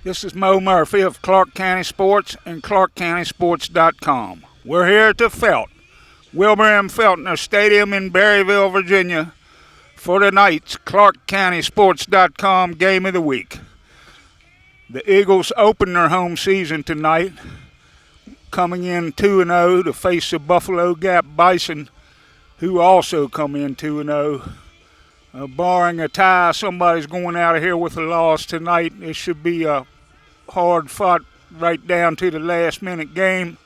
This is Mo Murphy of Clarke County Sports and ClarkeCountySports.com. We're here at the Felt, Wilbur M. Feltner Stadium in Berryville, Virginia, for tonight's ClarkeCountySports.com Game of the Week. The Eagles open their home season tonight, coming in 2-0 to face the Buffalo Gap Bison, who also come in 2-0. Barring a tie, somebody's going out of here with a loss tonight. It should be a hard-fought right down to the last-minute game.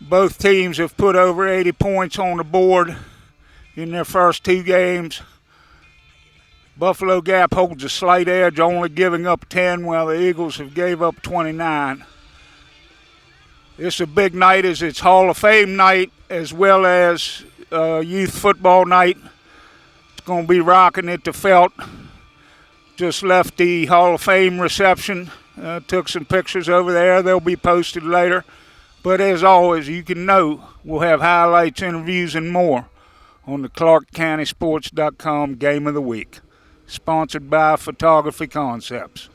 Both teams have put over 80 points on the board in their first two games. Buffalo Gap holds a slight edge, only giving up 10, while the Eagles have gave up 29. This is a big night as it's Hall of Fame night as well as youth football night. It's going to be rocking at the Felt. Just left the Hall of Fame reception. Took some pictures over there. They'll be posted later. But as always, you can know we'll have highlights, interviews, and more on the ClarkeCountySports.com Game of the Week. Sponsored by Photography Concepts.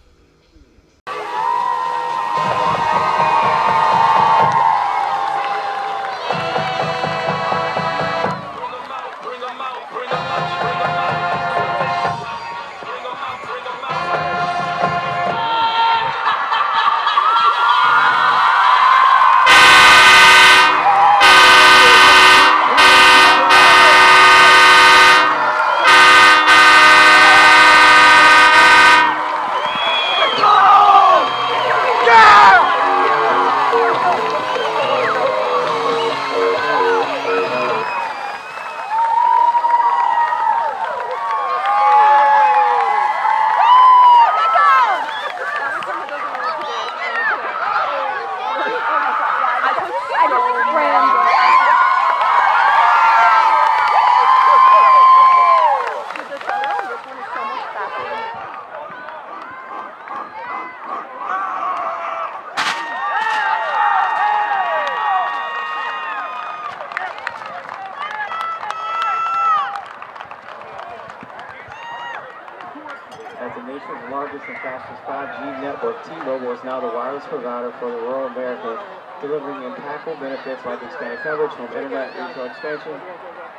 As the nation's largest and fastest 5G network, T-Mobile is now the wireless provider for the rural America, delivering impactful benefits like expanded coverage, home internet, retail expansion,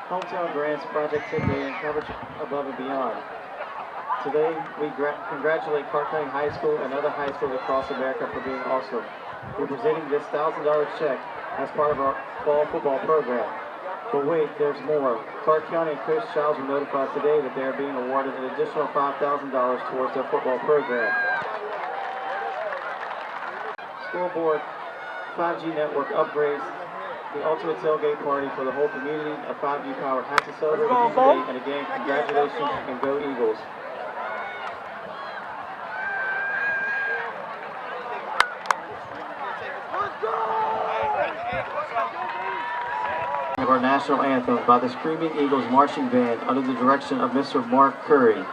hometown grants, Project 10 million, coverage above and beyond. Today, we congratulate Clarke County High School and other high schools across America for being awesome. We're presenting this $1,000 check as part of our fall football program. But wait, there's more. Clarke County and Coach Childs were notified today that they are being awarded an additional $5,000 towards their football program. School board 5G network upgrades, the ultimate tailgate party for the whole community, a 5G powered hat to celebrate with you today, and again, congratulations and go Eagles. Of our national anthem by the Screaming Eagles Marching Band under the direction of Mr. Mark Curry.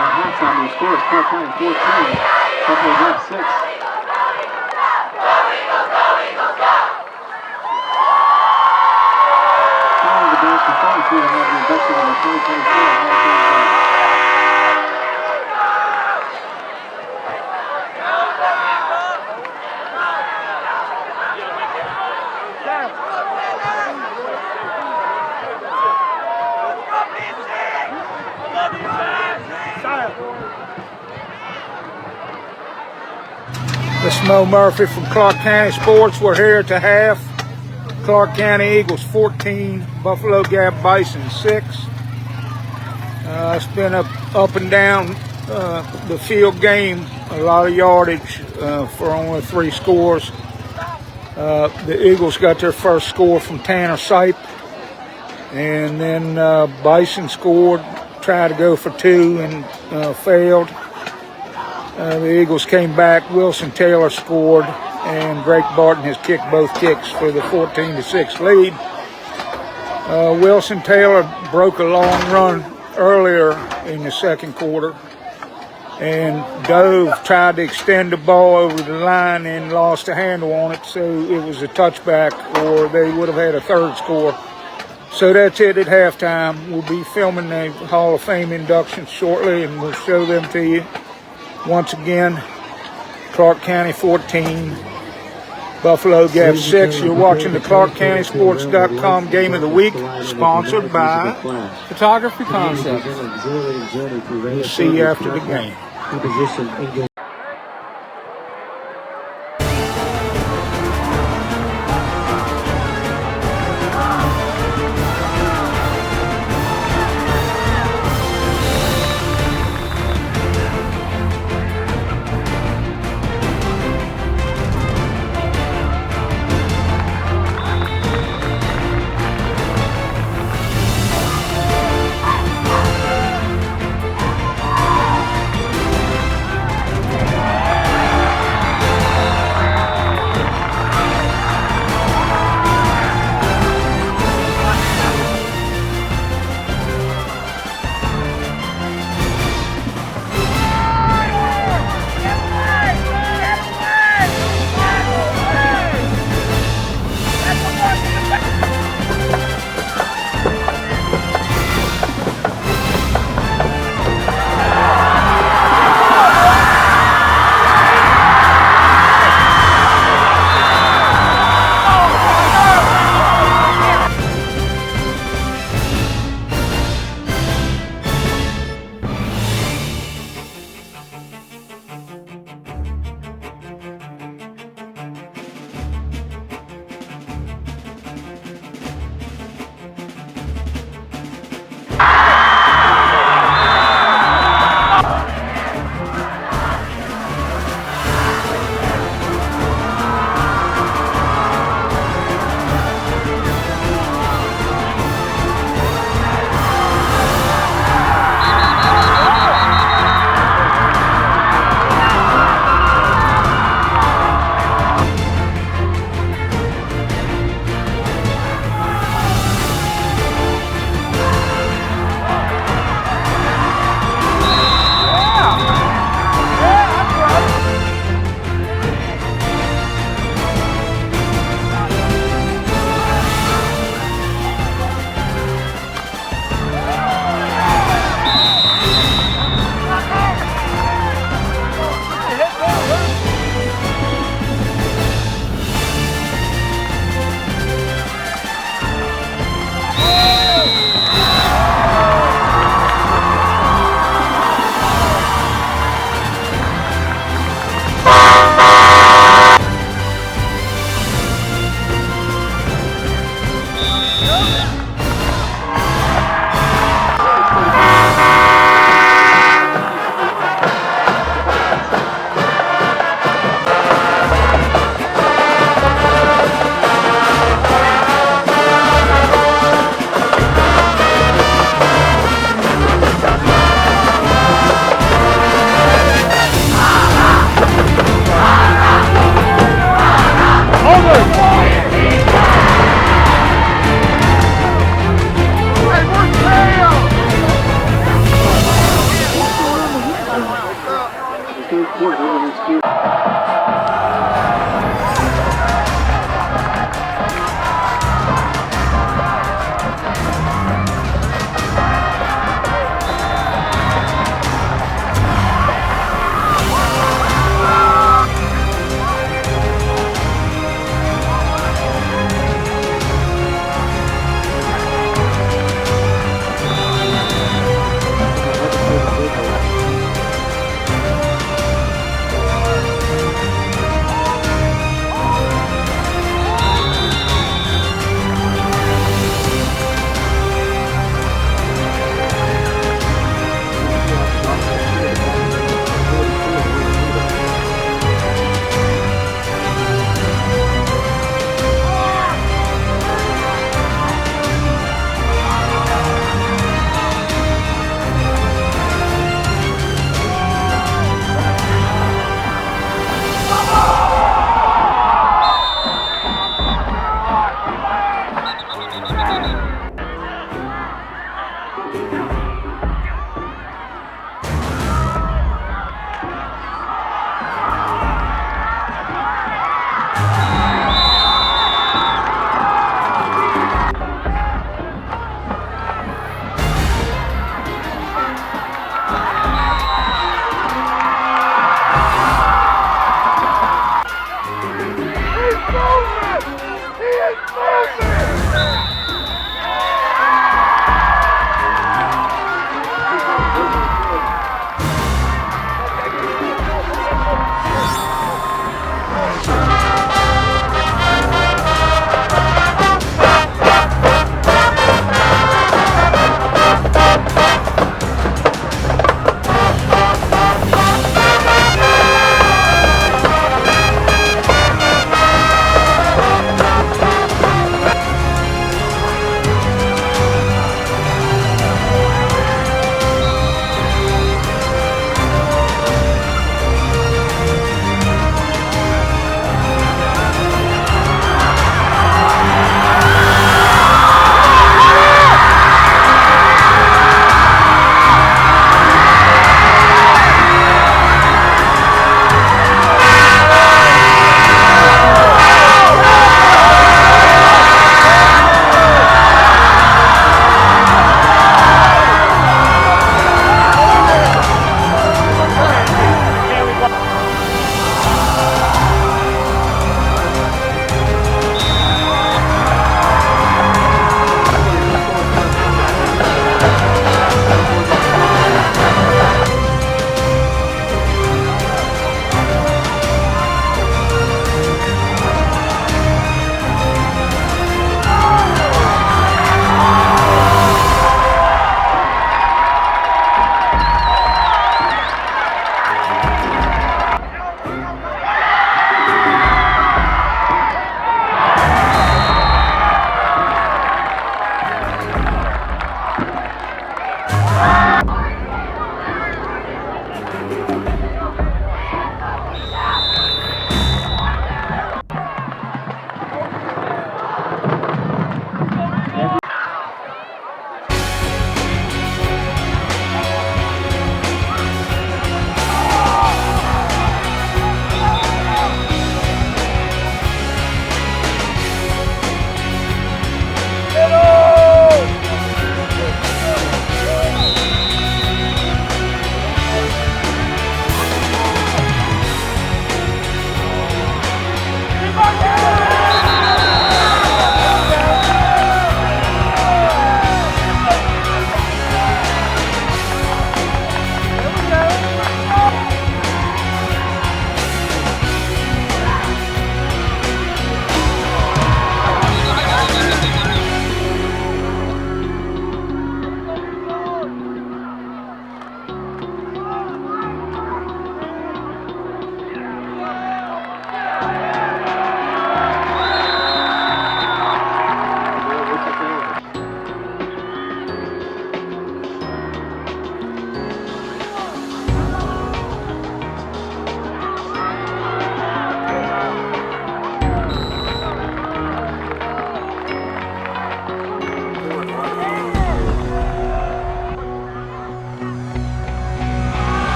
Halftime, the score is Clarke County 14, Buffalo Gap 6. Following the dance performance, we will have the induction of the 2024 Hall of Fame class. This is Mo Murphy from Clarke County Sports. We're here to half. Clarke County Eagles 14, Buffalo Gap Bison 6. It's been up and down the field game. A lot of yardage for only 3 scores. The Eagles got their first score from Tanner Sipe. And then Bison scored, tried to go for 2 and failed. The Eagles came back. Wilson Taylor scored, and Drake Barton has kicked both kicks for the 14-6 lead. Wilson Taylor broke a long run earlier in the second quarter and tried to extend the ball over the line and lost a handle on it, so it was a touchback, or they would have had a third score. So that's it at halftime. We'll be filming the Hall of Fame inductions shortly, and we'll show them to you. Once again, Clarke County 14, Buffalo Gap 6. You're watching the ClarkeCountySports.com Game of the Week, sponsored by Photography Concepts. We'll see you after the game.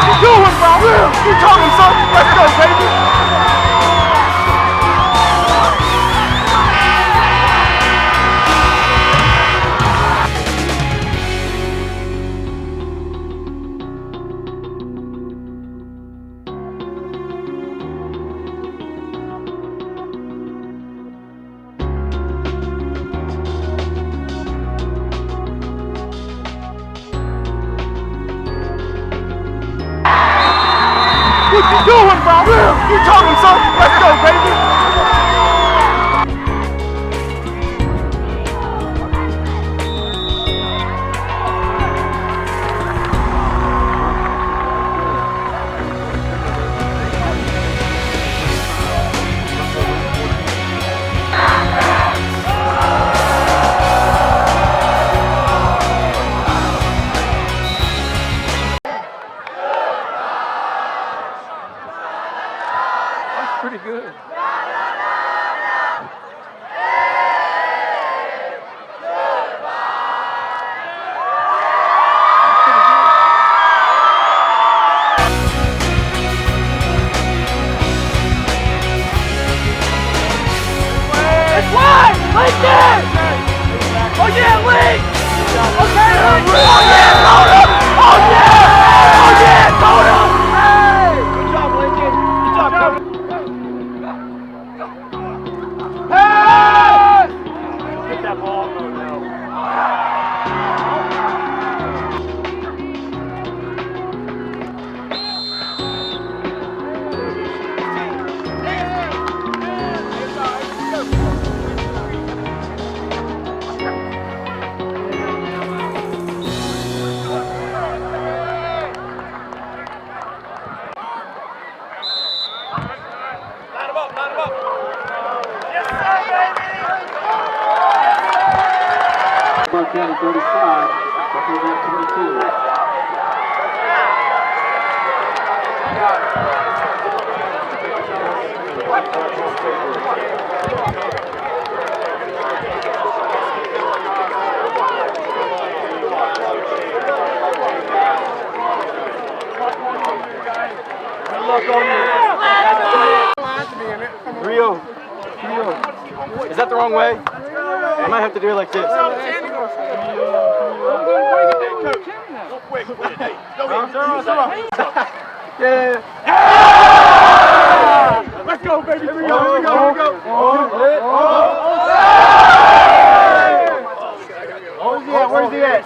you doing, bro? You talking something? Let's go, baby. What you doing, bro? You talking something? Let's go, baby. That's pretty good. It's wide! Link there! Oh yeah, Link! Okay, Link! Oh yeah, Totem! Oh yeah! Oh yeah, Totem! Hey! Good job, Lincoln. Good job, Kevin. Hey! Get that ball, no. Clarke County 35, Buffalo 22. Rio, is that the wrong way? I might have to do it like this. Yeah. Let's go, baby. Here we go. Where's he at?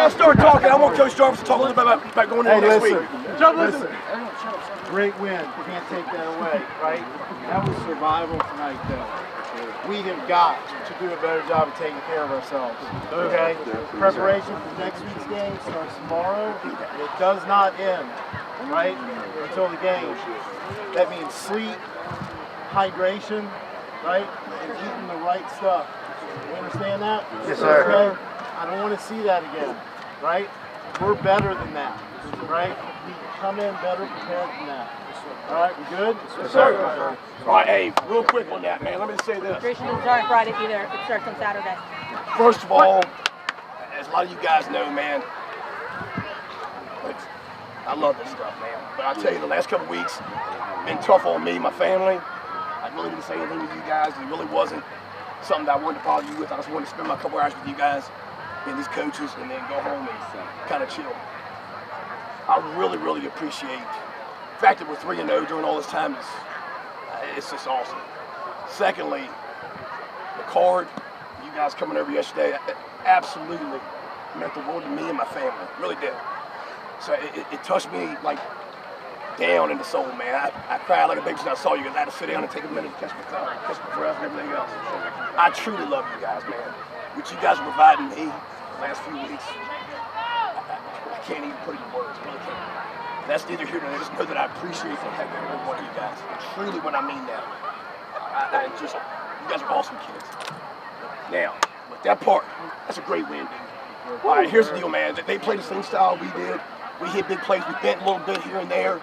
Start talking. I want Coach Jarvis to talk a little bit about going into next week. Listen. Great win. Can't take that away, right? That was survival tonight, though. We have got to do a better job of taking care of ourselves. Okay? Preparation for next week's game starts tomorrow. It does not end, right, until the game. That means sleep, hydration, right, and eating the right stuff. You understand that? Yes, sir. Okay? I don't want to see that again, right? We're better than that, right? We come in better prepared than that. All right, we good? Yes, sir. All right, hey, real quick on that, man. Let me say this. Registration doesn't start Friday either. It starts on Saturday. First of all, as a lot of you guys know, man, I love this stuff, man. But I'll tell you, the last couple weeks been tough on me, my family. I really didn't say anything to you guys. It really wasn't something that I wanted to bother you with. I just wanted to spend my couple hours with you guys and these coaches and then go home and kind of chill. I really, really appreciate the fact that we're 3-0 during all this time. It's just awesome. Secondly, the card, you guys coming over yesterday, absolutely meant the world to me and my family. It really did. So it touched me like down in the soul, man. I cried like a baby when I saw you because I had to sit down and take a minute to catch my breath and everything else. I truly love you guys, man. What you guys are providing me the last few weeks, I can't even put it in words. I really can't. That's neither here nor there. Just know that I appreciate the heck of every one of you guys. Truly, when I mean that. You guys are awesome kids. Now, with that part, that's a great win, dude. All right, here's the deal, man. They play the same style we did. We hit big plays. We bent a little bit here and there.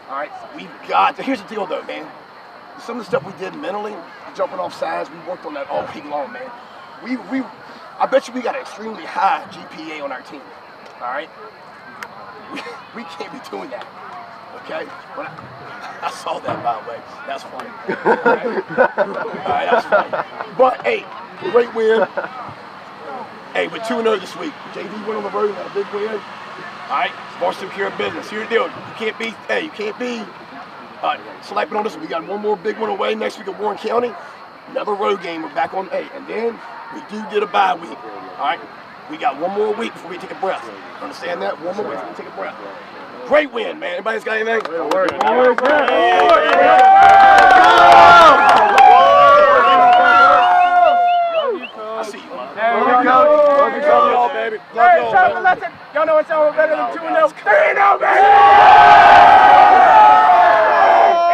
All right, we've got to. Here's the deal, though, man. Some of the stuff we did mentally, jumping off sides, we worked on that all week long, man. I bet you we got an extremely high GPA on our team. All right, we can't be doing that. Okay, but I saw that, by the way. That's funny. All right, that's funny. But hey, great win. Hey, we're 2-0 this week. JV went on the road and had a big win. All right, Boston took care of business. Here's the deal. You can't be slapping on us. We got one more big one away next week at Warren County. Another road game. We're back on and then we do get a bye week. All right, we got one more week before we take a breath. Understand that? One more week before we take a breath. Great win, man. Anybody's got anything? I see you, man. There we go. Love y'all, baby. Love y'all, Listen, y'all know it's all better than 2-0. 3-0, baby!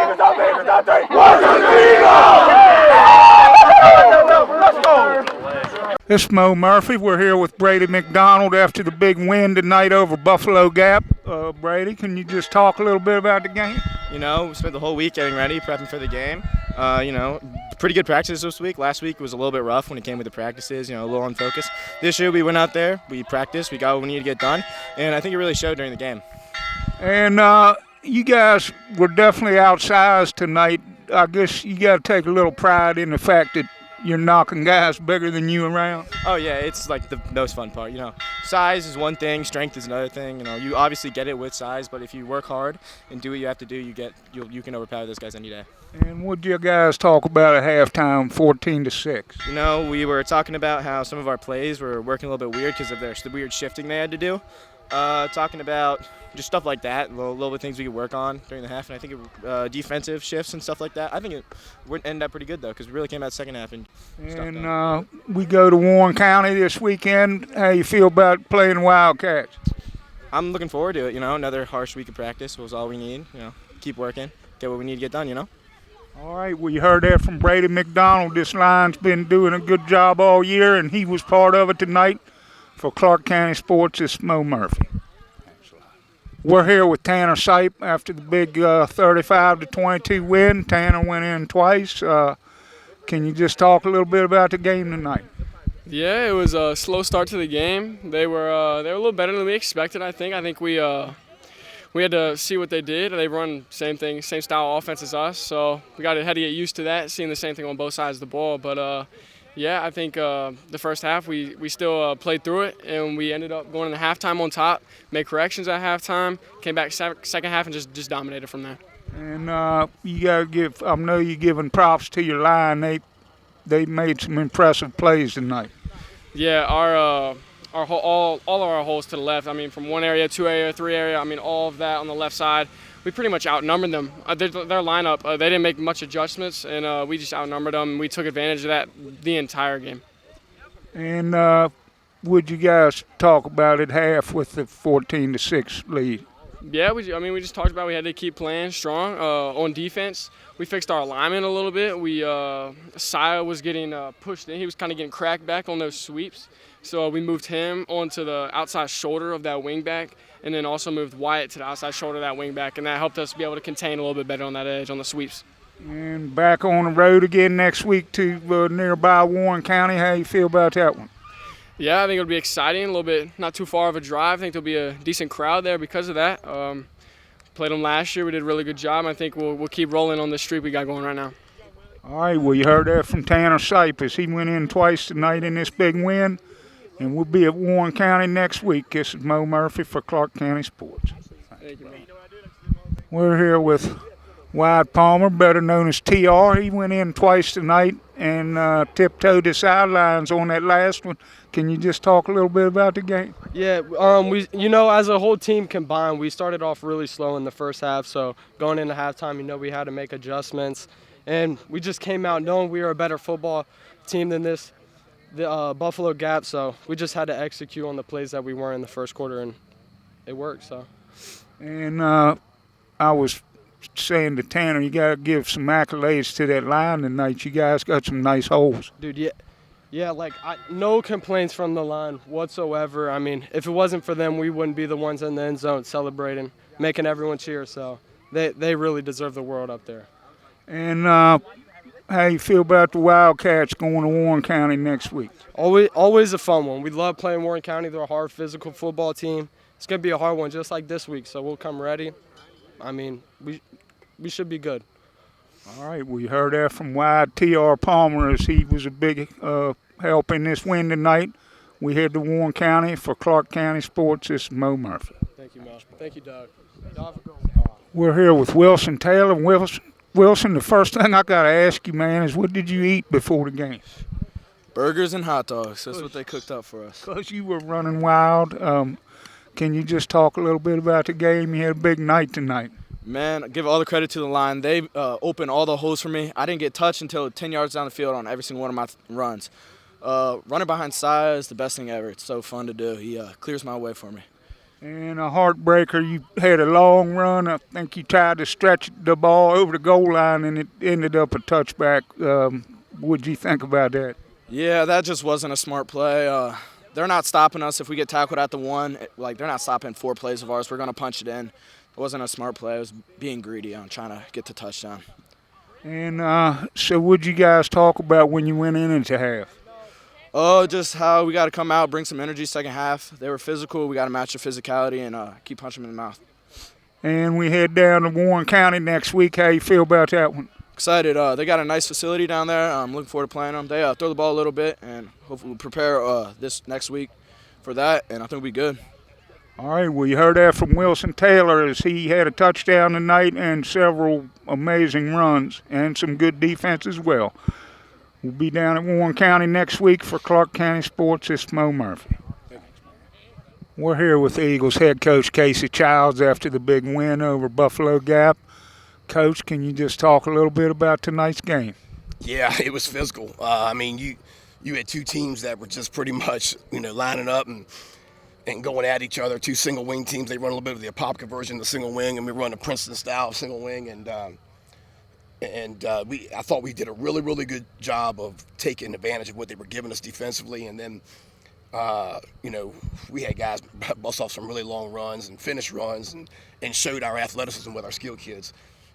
Eagles up, Eagles up, 3. 1, 2, 3, Let's go! This is Mo Murphy. We're here with Brady McDonald after the big win tonight over Buffalo Gap. Brady, can you just talk a little bit about the game? You know, we spent the whole week getting ready, prepping for the game. You know, pretty good practices this week. Last week was a little bit rough when it came with the practices, you know, a little unfocused. This year we went out there, we practiced, we got what we needed to get done, and I think it really showed during the game. And you guys were definitely outsized tonight. I guess you got to take a little pride in the fact that you're knocking guys bigger than you around. Oh yeah, it's like the most fun part. You know, size is one thing, strength is another thing. You know, you obviously get it with size, but if you work hard and do what you have to do, you can overpower those guys any day. And what did you guys talk about at halftime, 14-6? You know, we were talking about how some of our plays were working a little bit weird because of the weird shifting they had to do. Talking about just stuff like that, little bit things we could work on during the half, and I think defensive shifts and stuff like that. I think it would end up pretty good though, because we really came out second half and we go to Warren County this weekend. How you feel about playing Wildcats? I'm looking forward to it. You know, another harsh week of practice was all we need. You know, keep working, get what we need to get done. You know. All right, well, you heard that from Brady McDonald. This line's been doing a good job all year, and he was part of it tonight. For Clarke County Sports, it's Mo Murphy. We're here with Tanner Sipe after the big 35-22 win. Tanner went in twice. Can you just talk a little bit about the game tonight? Yeah, it was a slow start to the game. They were a little better than we expected. I think we had to see what they did. They run same style offense as us, so we had to get used to that, seeing the same thing on both sides of the ball. But yeah, I think the first half we still played through it, and we ended up going into halftime on top, made corrections at halftime, came back second half and just dominated from there. And you got to give, I know you're giving props to your line. They made some impressive plays tonight. Yeah, all of our holes to the left. I mean, from 1 area, 2 area, 3 area. I mean, all of that on the left side. We pretty much outnumbered them. Their lineup, they didn't make much adjustments, and we just outnumbered them. We took advantage of that the entire game. And would you guys talk about it half with the 14-6 lead? Yeah, we just talked about we had to keep playing strong on defense. We fixed our alignment a little bit. Saya was getting pushed in. He was kind of getting cracked back on those sweeps. So we moved him onto the outside shoulder of that wing back, and then also moved Wyatt to the outside shoulder of that wing back, and that helped us be able to contain a little bit better on that edge on the sweeps. And back on the road again next week to nearby Warren County. How you feel about that one? Yeah, I think it'll be exciting, a little bit not too far of a drive. I think there'll be a decent crowd there because of that. Played them last year. We did a really good job. I think we'll keep rolling on the streak we got going right now. All right, well, you heard that from Tanner Sipe as he went in twice tonight in this big win. And we'll be at Warren County next week. This is Mo Murphy for Clarke County Sports. Thank you, man. We're here with Wyatt Palmer, better known as TR. He went in twice tonight and tiptoed the sidelines on that last one. Can you just talk a little bit about the game? Yeah, as a whole team combined, we started off really slow in the first half. So going into halftime, we had to make adjustments. And we just came out knowing we were a better football team than the Buffalo Gap, so we just had to execute on the plays that we were in the first quarter, and it worked. So, and I was saying to Tanner, you got to give some accolades to that line tonight. You guys got some nice holes. Dude, yeah, Yeah, no complaints from the line whatsoever. I mean, if it wasn't for them, we wouldn't be the ones in the end zone celebrating, making everyone cheer. So they really deserve the world up there. And how you feel about the Wildcats going to Warren County next week? Always a fun one. We love playing Warren County. They're a hard physical football team. It's going to be a hard one just like this week, so we'll come ready. I mean, we should be good. All right, we heard that from Wide T.R. Palmer as he was a big help in this win tonight. We head to Warren County for Clarke County Sports. This is Mo Murphy. Thank you, Mel. Thank you, Doug. We're here with Wilson Taylor. Wilson, the first thing I got to ask you, man, is what did you eat before the game? Burgers and hot dogs. That's what they cooked up for us. Because you were running wild. Can you just talk a little bit about the game? You had a big night tonight. Man, give all the credit to the line. They opened all the holes for me. I didn't get touched until 10 yards down the field on every single one of my runs. Running behind Sia is the best thing ever. It's so fun to do. He clears my way for me. And a heartbreaker, you had a long run. I think you tried to stretch the ball over the goal line, and it ended up a touchback. What'd you think about that? Yeah, that just wasn't a smart play. They're not stopping us if we get tackled at the one. They're not stopping 4 plays of ours. We're going to punch it in. It wasn't a smart play. It was being greedy on trying to get the touchdown. And so what'd you guys talk about when you went into half? Oh, just how we got to come out, bring some energy second half. They were physical. We got to match the physicality and keep punching them in the mouth. And we head down to Warren County next week. How you feel about that one? Excited. They got a nice facility down there. I'm looking forward to playing them. They throw the ball a little bit, and hopefully we'll prepare this next week for that, and I think we'll be good. All right, well, you heard that from Wilson Taylor as he had a touchdown tonight and several amazing runs and some good defense as well. We'll be down at Warren County next week for Clarke County Sports. It's Mo Murphy. We're here with Eagles head coach Casey Childs after the big win over Buffalo Gap. Coach, can you just talk a little bit about tonight's game? Yeah, it was physical. I mean, you had two teams that were just pretty much, lining up and going at each other. Two single wing teams. They run a little bit of the Apopka version of the single wing, and we run the Princeton style of single wing. I thought we did a really, really good job of taking advantage of what they were giving us defensively. And then, we had guys bust off some really long runs and finish runs and showed our athleticism with our skill kids.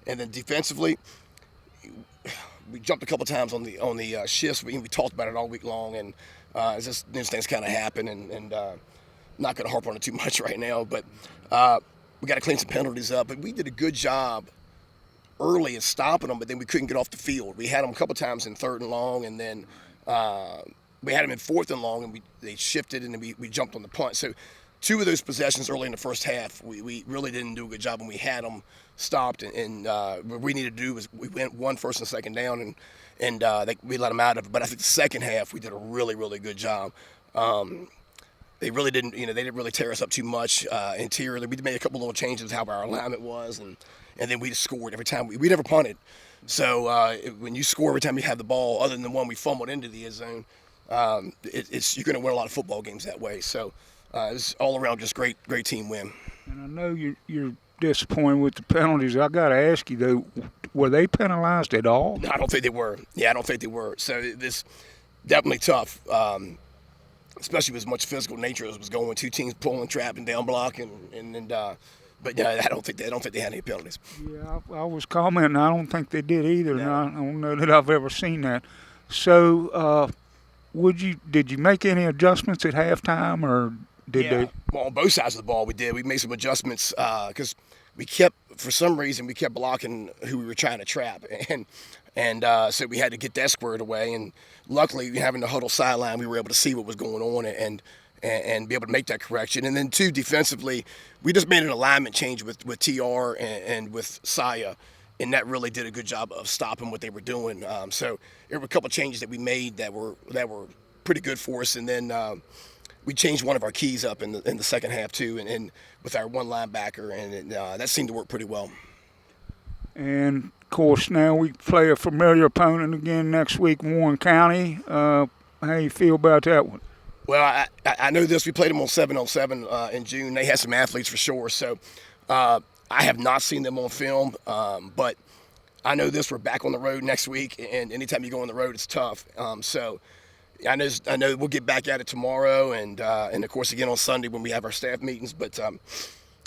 And then defensively, we jumped a couple times on the shifts. We talked about it all week long, and these things kind of happen. And not going to harp on it too much right now, but we got to clean some penalties up. But we did a good job early at stopping them, but then we couldn't get off the field. We had them a couple times in 3rd and long, and then we had them in 4th and long, and they shifted, and then we jumped on the punt. So 2 of those possessions early in the first half, we really didn't do a good job when we had them stopped. And what we needed to do was we went 1 first and second down, and we let them out of it. But I think the second half we did a really, really good job. They really didn't, they didn't really tear us up too much interiorly. We made a couple little changes how our alignment was, and then we just scored every time. We never punted. So when you score every time you have the ball, other than the one we fumbled into the end zone, you're going to win a lot of football games that way. So it's all around just great team win. And I know you're disappointed with the penalties. I got to ask you, though, were they penalized at all? No, I don't think they were. Yeah, I don't think they were. So this definitely tough. Especially with as much physical nature as was going, 2 teams pulling, trapping, down blocking, but yeah, I don't think they had any penalties. Yeah, I was commenting. I don't think they did either. No. I don't know that I've ever seen that. So, did you make any adjustments at halftime, or did they? Well, on both sides of the ball, we did. We made some adjustments because for some reason, we kept blocking who we were trying to trap, and so we had to get that squared away. And luckily, having the huddle sideline, we were able to see what was going on and be able to make that correction. And then 2, defensively, we just made an alignment change with TR and with Sia, and that really did a good job of stopping what they were doing. So there were a couple changes that we made that were pretty good for us. And then we changed one of our keys up in the second half too, and with our one linebacker, and that seemed to work pretty well. And of course, now we play a familiar opponent again next week, Warren County. How you feel about that one? Well, I know this. We played them on 7-on-7 in June. They had some athletes for sure. So I have not seen them on film, but I know this. We're back on the road next week, and anytime you go on the road, it's tough. So I know we'll get back at it tomorrow, and of course again on Sunday when we have our staff meetings. But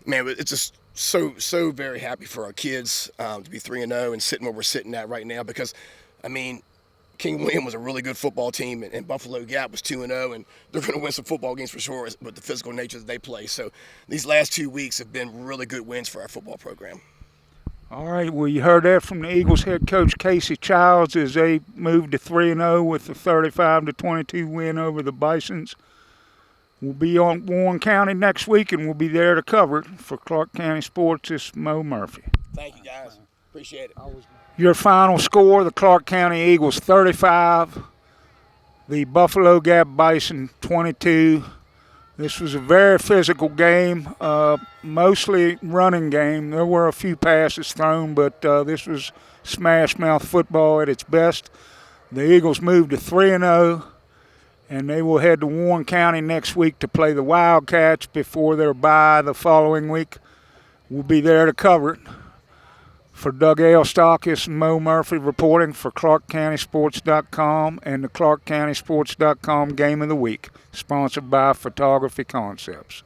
man, it's just so very happy for our kids to be 3-0 and sitting where we're sitting at right now, because I mean, King William was a really good football team, and Buffalo Gap was 2-0, and they're going to win some football games for sure with the physical nature that they play. So these last 2 weeks have been really good wins for our football program. All right, well, you heard that from the Eagles head coach Casey Childs as they moved to 3-0 with the 35-22 win over the Bisons. We'll be on Warren County next week, and we'll be there to cover it. For Clarke County Sports, it's Mo Murphy. Thank you, guys. Appreciate it. Your final score, the Clarke County Eagles 35, the Buffalo Gap Bison 22. This was a very physical game, mostly running game. There were a few passes thrown, but this was smash mouth football at its best. The Eagles moved to 3-0. And they will head to Warren County next week to play the Wildcats before their bye the following week. We'll be there to cover it. For Doug Elstakis and Mo Murphy reporting for ClarkeCountySports.com and the ClarkeCountySports.com Game of the Week, sponsored by Photography Concepts.